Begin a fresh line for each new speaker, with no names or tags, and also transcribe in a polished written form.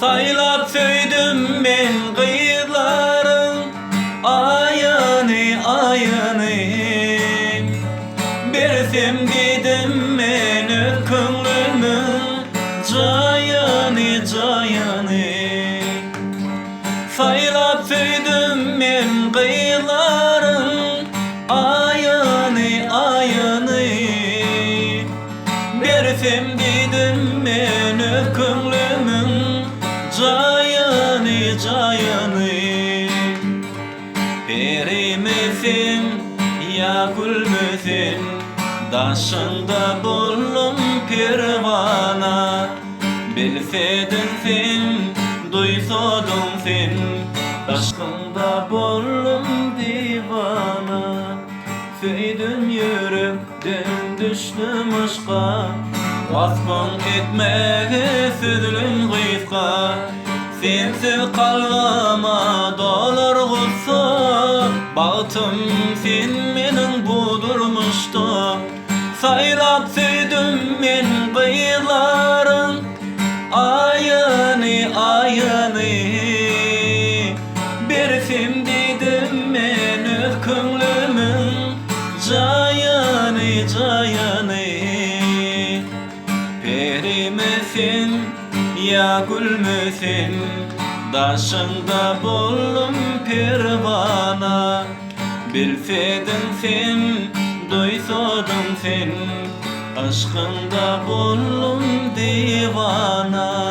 Saylap söydüm men kıyıların ayını ayını. Bersem dedim men köngülümün cayını cayını. Saylap söydüm men kıyıların ayını ayını. Bersem dedim men köngülümün cayını cayını. Perimesin ya gülmesin, daşında buldum pervana. Bilsedin sen, duysadın sen, aşkında buldum divana. Söydün yürekten düştüm aşka, vasfın etmeye süzülün gıyska. Sensiz kalgama dolar gutsa, bağıtım sen menin budurmuştu. Saylap söydüm men kıyıların ayını ayını. Bersem dedim men köngülümün cayını cayını. Perimesin ya gülmesin, daşında buldum pervana. Bilsedin sen, duysadın sen, aşkında buldum divana.